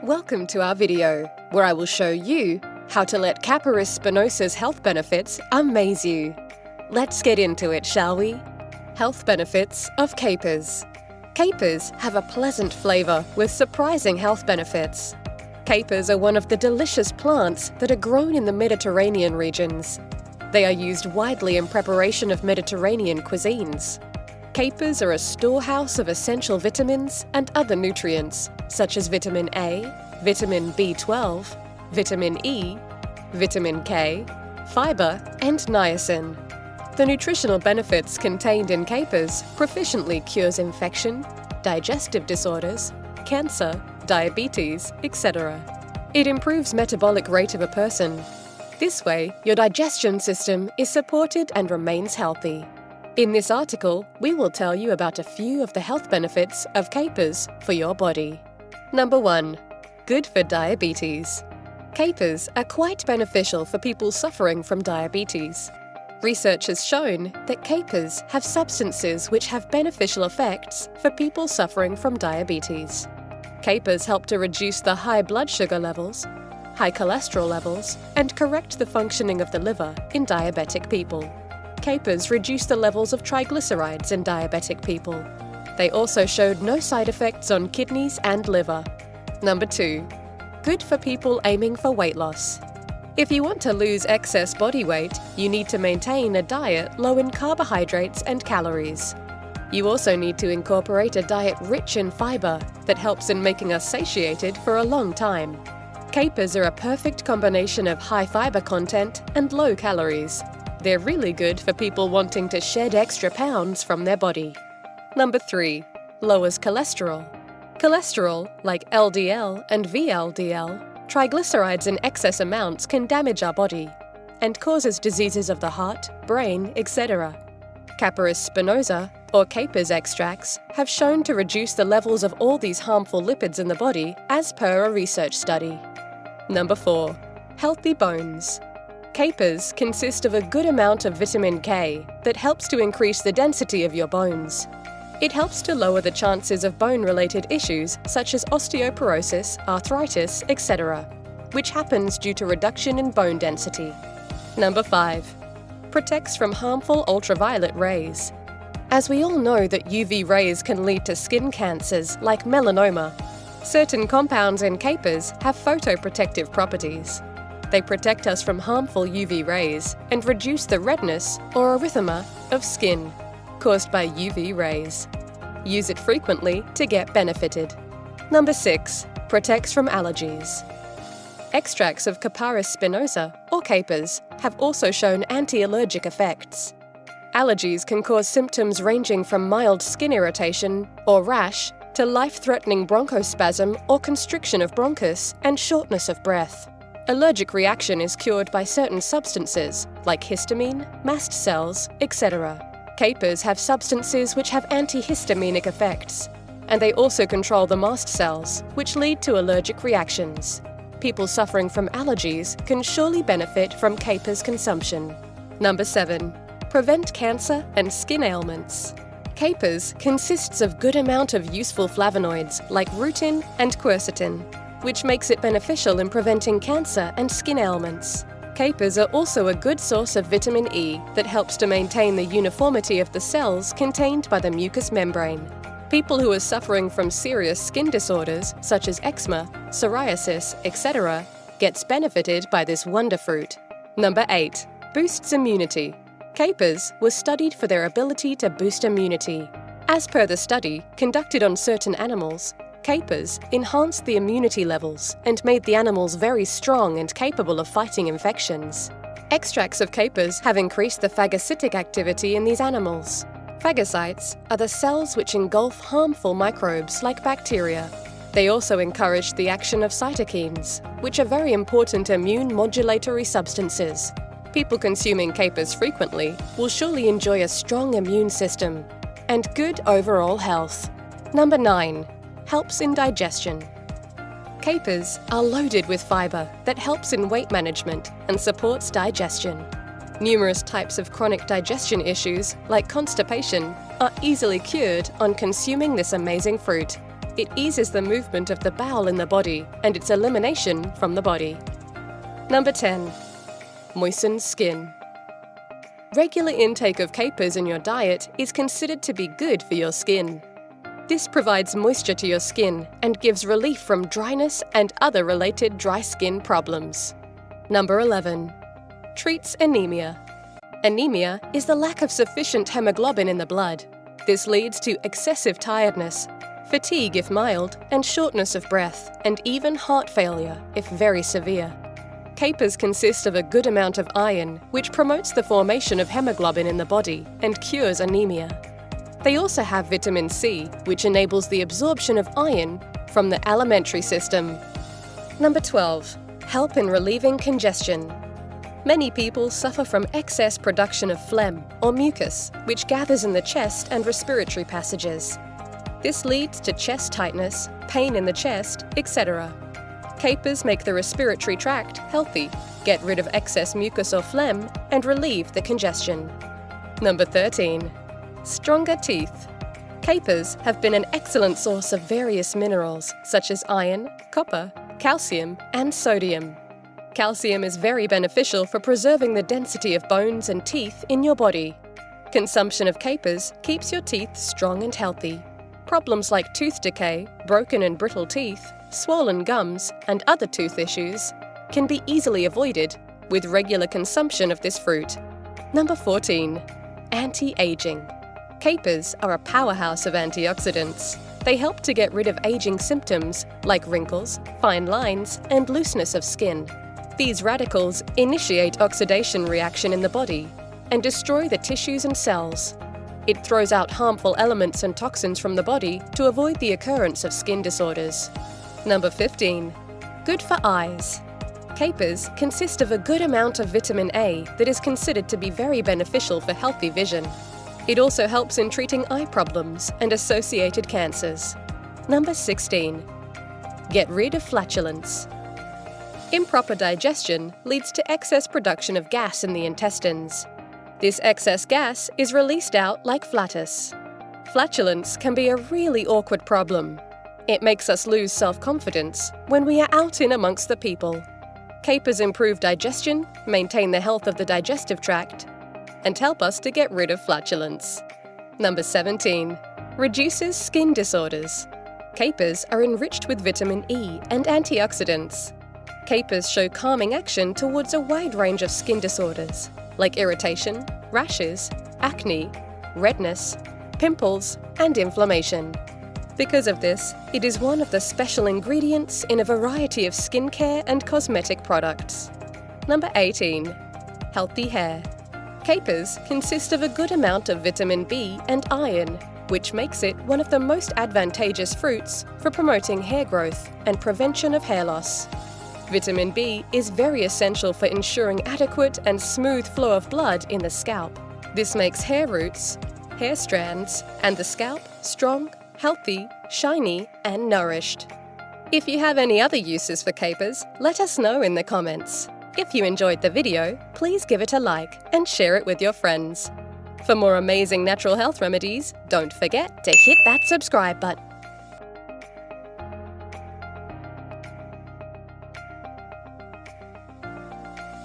Welcome to our video, where I will show you how to let Capparis Spinosa's health benefits amaze you. Let's get into it, shall we? Health benefits of capers. Capers have a pleasant flavor with surprising health benefits. Capers are one of the delicious plants that are grown in the Mediterranean regions. They are used widely in preparation of Mediterranean cuisines. Capers are a storehouse of essential vitamins and other nutrients, such as vitamin A, vitamin B12, vitamin E, vitamin K, fiber, and niacin. The nutritional benefits contained in capers proficiently cures infection, digestive disorders, cancer, diabetes, etc. It improves metabolic rate of a person. This way, your digestion system is supported and remains healthy. In this article, we will tell you about a few of the health benefits of capers for your body. Number 1. Good for diabetes. Capers are quite beneficial for people suffering from diabetes. Research has shown that capers have substances which have beneficial effects for people suffering from diabetes. Capers help to reduce the high blood sugar levels, high cholesterol levels, and correct the functioning of the liver in diabetic people. Capers reduce the levels of triglycerides in diabetic people. They also showed no side effects on kidneys and liver. Number 2. Good for people aiming for weight loss. If you want to lose excess body weight, you need to maintain a diet low in carbohydrates and calories. You also need to incorporate a diet rich in fiber that helps in making us satiated for a long time. Capers are a perfect combination of high fiber content and low calories. They're really good for people wanting to shed extra pounds from their body. Number 3. Lowers cholesterol. Cholesterol, like LDL and VLDL, triglycerides in excess amounts can damage our body and causes diseases of the heart, brain, etc. Capparis Spinosa, or capers extracts, have shown to reduce the levels of all these harmful lipids in the body as per a research study. Number 4. Healthy bones. Capers consist of a good amount of vitamin K that helps to increase the density of your bones. It helps to lower the chances of bone-related issues such as osteoporosis, arthritis, etc., which happens due to reduction in bone density. Number 5. Protects from harmful ultraviolet rays. As we all know that UV rays can lead to skin cancers like melanoma, certain compounds in capers have photoprotective properties. They protect us from harmful UV rays and reduce the redness or erythema of skin caused by UV rays. Use it frequently to get benefited. Number 6. Protects from allergies. Extracts of Capparis Spinosa, or capers, have also shown anti-allergic effects. Allergies can cause symptoms ranging from mild skin irritation or rash to life-threatening bronchospasm or constriction of bronchus and shortness of breath. Allergic reaction is cured by certain substances like histamine, mast cells, etc. Capers have substances which have antihistaminic effects, and they also control the mast cells, which lead to allergic reactions. People suffering from allergies can surely benefit from capers consumption. Number 7. Prevent cancer and skin ailments. Capers consists of good amount of useful flavonoids like rutin and quercetin, which makes it beneficial in preventing cancer and skin ailments. Capers are also a good source of vitamin E that helps to maintain the uniformity of the cells contained by the mucous membrane. People who are suffering from serious skin disorders such as eczema, psoriasis, etc. gets benefited by this wonder fruit. Number 8. Boosts immunity. Capers were studied for their ability to boost immunity. As per the study conducted on certain animals, capers enhanced the immunity levels and made the animals very strong and capable of fighting infections. Extracts of capers have increased the phagocytic activity in these animals. Phagocytes are the cells which engulf harmful microbes like bacteria. They also encourage the action of cytokines, which are very important immune modulatory substances. People consuming capers frequently will surely enjoy a strong immune system and good overall health. Number 9. Helps in digestion. Capers are loaded with fiber that helps in weight management and supports digestion. Numerous types of chronic digestion issues, like constipation, are easily cured on consuming this amazing fruit. It eases the movement of the bowel in the body and its elimination from the body. Number 10. Moistened skin. Regular intake of capers in your diet is considered to be good for your skin. This provides moisture to your skin and gives relief from dryness and other related dry skin problems. Number 11. Treats anemia. Anemia is the lack of sufficient hemoglobin in the blood. This leads to excessive tiredness, fatigue if mild, and shortness of breath, and even heart failure if very severe. Capers consist of a good amount of iron, which promotes the formation of hemoglobin in the body and cures anemia. They also have vitamin C, which enables the absorption of iron from the alimentary system. Number 12. Help in relieving congestion. Many people suffer from excess production of phlegm or mucus, which gathers in the chest and respiratory passages. This leads to chest tightness, pain in the chest, etc. Capers make the respiratory tract healthy, get rid of excess mucus or phlegm, and relieve the congestion. Number 13. Stronger teeth. Capers have been an excellent source of various minerals such as iron, copper, calcium, and sodium. Calcium is very beneficial for preserving the density of bones and teeth in your body. Consumption of capers keeps your teeth strong and healthy. Problems like tooth decay, broken and brittle teeth, swollen gums, and other tooth issues can be easily avoided with regular consumption of this fruit. Number 14. Anti-aging. Capers are a powerhouse of antioxidants. They help to get rid of aging symptoms like wrinkles, fine lines, and looseness of skin. These radicals initiate oxidation reaction in the body and destroy the tissues and cells. It throws out harmful elements and toxins from the body to avoid the occurrence of skin disorders. Number 15. Good for eyes. Capers consist of a good amount of vitamin A that is considered to be very beneficial for healthy vision. It also helps in treating eye problems and associated cancers. Number 16. Get rid of flatulence. Improper digestion leads to excess production of gas in the intestines. This excess gas is released out like flatus. Flatulence can be a really awkward problem. It makes us lose self-confidence when we are out in amongst the people. Capers improve digestion, maintain the health of the digestive tract, and help us to get rid of flatulence. Number 17. Reduces skin disorders. Capers are enriched with vitamin E and antioxidants. Capers show calming action towards a wide range of skin disorders, like irritation, rashes, acne, redness, pimples, and inflammation. Because of this, it is one of the special ingredients in a variety of skincare and cosmetic products. Number 18. Healthy hair. Capers consist of a good amount of vitamin B and iron, which makes it one of the most advantageous fruits for promoting hair growth and prevention of hair loss. Vitamin B is very essential for ensuring adequate and smooth flow of blood in the scalp. This makes hair roots, hair strands, and the scalp strong, healthy, shiny, and nourished. If you have any other uses for capers, let us know in the comments. If you enjoyed the video, please give it a like and share it with your friends. For more amazing natural health remedies, don't forget to hit that subscribe button.